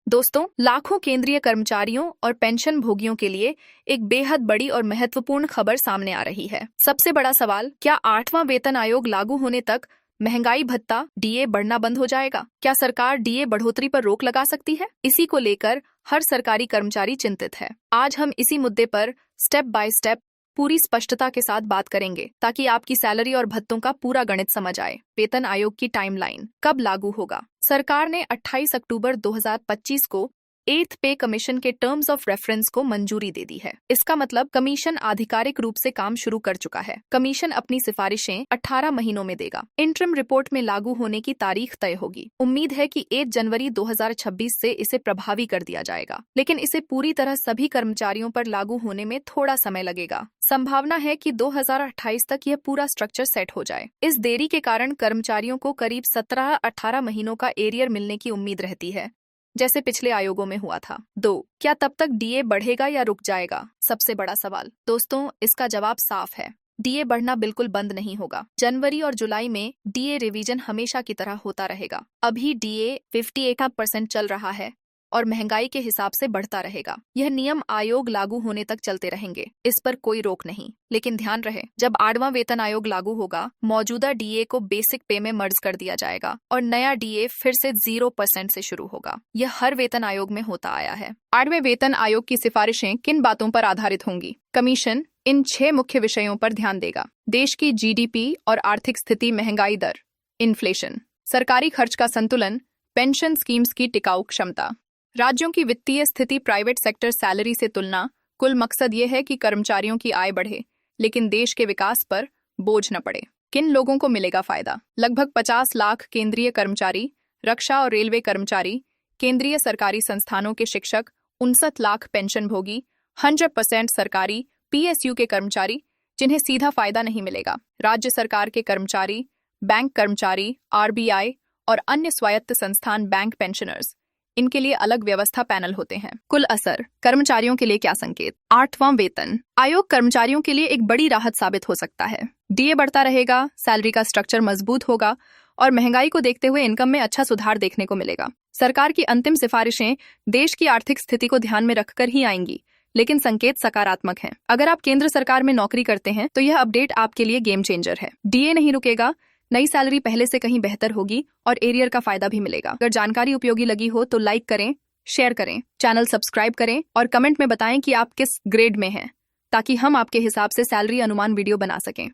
दोस्तों, लाखों केंद्रीय कर्मचारियों और पेंशन भोगियों के लिए एक बेहद बड़ी और महत्वपूर्ण खबर सामने आ रही है। सबसे बड़ा सवाल, क्या 8वां वेतन आयोग लागू होने तक महंगाई भत्ता डीए बढ़ना बंद हो जाएगा? क्या सरकार डीए बढ़ोतरी पर रोक लगा सकती है? इसी को लेकर हर सरकारी कर्मचारी चिंतित है। आज हम इसी मुद्दे पर स्टेप बाय स्टेप पूरी स्पष्टता के साथ बात करेंगे ताकि आपकी सैलरी और भत्तों का पूरा गणित समझ आए। वेतन आयोग की टाइमलाइन कब लागू होगा? सरकार ने 28 अक्टूबर 2025 को 8th पे कमीशन के टर्म्स ऑफ रेफरेंस को मंजूरी दे दी है। इसका मतलब कमीशन आधिकारिक रूप से काम शुरू कर चुका है। कमीशन अपनी सिफारिशें 18 महीनों में देगा। इंटरिम रिपोर्ट में लागू होने की तारीख तय होगी। उम्मीद है कि 1 जनवरी 2026 से इसे प्रभावी कर दिया जाएगा, लेकिन इसे पूरी तरह सभी कर्मचारियों पर लागू होने में थोड़ा समय लगेगा। संभावना है कि 2028 तक यह पूरा स्ट्रक्चर सेट हो जाए। इस देरी के कारण कर्मचारियों को करीब 17-18 महीनों का एरियर मिलने की उम्मीद रहती है, जैसे पिछले आयोगों में हुआ था। 2. क्या तब तक डीए बढ़ेगा या रुक जाएगा? सबसे बड़ा सवाल। दोस्तों, इसका जवाब साफ है। डीए बढ़ना बिल्कुल बंद नहीं होगा। जनवरी और जुलाई में डीए रिवीजन हमेशा की तरह होता रहेगा। अभी डीए 58% चल रहा है और महंगाई के हिसाब से बढ़ता रहेगा। यह नियम आयोग लागू होने तक चलते रहेंगे, इस पर कोई रोक नहीं। लेकिन ध्यान रहे, जब 8वां वेतन आयोग लागू होगा, मौजूदा डीए को बेसिक पे में मर्ज कर दिया जाएगा और नया डीए फिर से 0% से शुरू होगा। यह हर वेतन आयोग में होता आया है। 8वें वेतन आयोग की सिफारिशें किन बातों पर आधारित होंगी? कमीशन इन 6 मुख्य विषयों पर ध्यान देगा। देश की जीडीपी और आर्थिक स्थिति, महंगाई दर, इन्फ्लेशन, सरकारी खर्च का संतुलन, पेंशन स्कीम्स की टिकाऊ क्षमता, राज्यों की वित्तीय स्थिति, प्राइवेट सेक्टर सैलरी से तुलना। कुल मकसद ये है कि कर्मचारियों की आय बढ़े, लेकिन देश के विकास पर बोझ न पड़े। किन लोगों को मिलेगा फायदा? लगभग 50 लाख केंद्रीय कर्मचारी, रक्षा और रेलवे कर्मचारी, केंद्रीय सरकारी संस्थानों के शिक्षक, 59 लाख पेंशन भोगी, 100% सरकारी पीएसयू के कर्मचारी जिन्हें सीधा फायदा नहीं मिलेगा, राज्य सरकार के कर्मचारी, बैंक कर्मचारी, आरबीआई और अन्य स्वायत्त संस्थान, बैंक पेंशनर्स, इनके लिए अलग व्यवस्था पैनल होते हैं। कुल असर कर्मचारियों के लिए क्या संकेत? 8वां वेतन आयोग कर्मचारियों के लिए एक बड़ी राहत साबित हो सकता है। डीए बढ़ता रहेगा, सैलरी का स्ट्रक्चर मजबूत होगा और महंगाई को देखते हुए इनकम में अच्छा सुधार देखने को मिलेगा। सरकार की अंतिम सिफारिशें देश की आर्थिक स्थिति को ध्यान में रखकर ही आएंगी, लेकिन संकेत सकारात्मक हैं। अगर आप केंद्र सरकार में नौकरी करते हैं तो यह अपडेट आपके लिए गेम चेंजर है। डीए नहीं रुकेगा, नई सैलरी पहले से कहीं बेहतर होगी और एरियर का फायदा भी मिलेगा। अगर जानकारी उपयोगी लगी हो तो लाइक करें, शेयर करें, चैनल सब्सक्राइब करें और कमेंट में बताएं कि आप किस ग्रेड में हैं, ताकि हम आपके हिसाब से सैलरी अनुमान वीडियो बना सकें।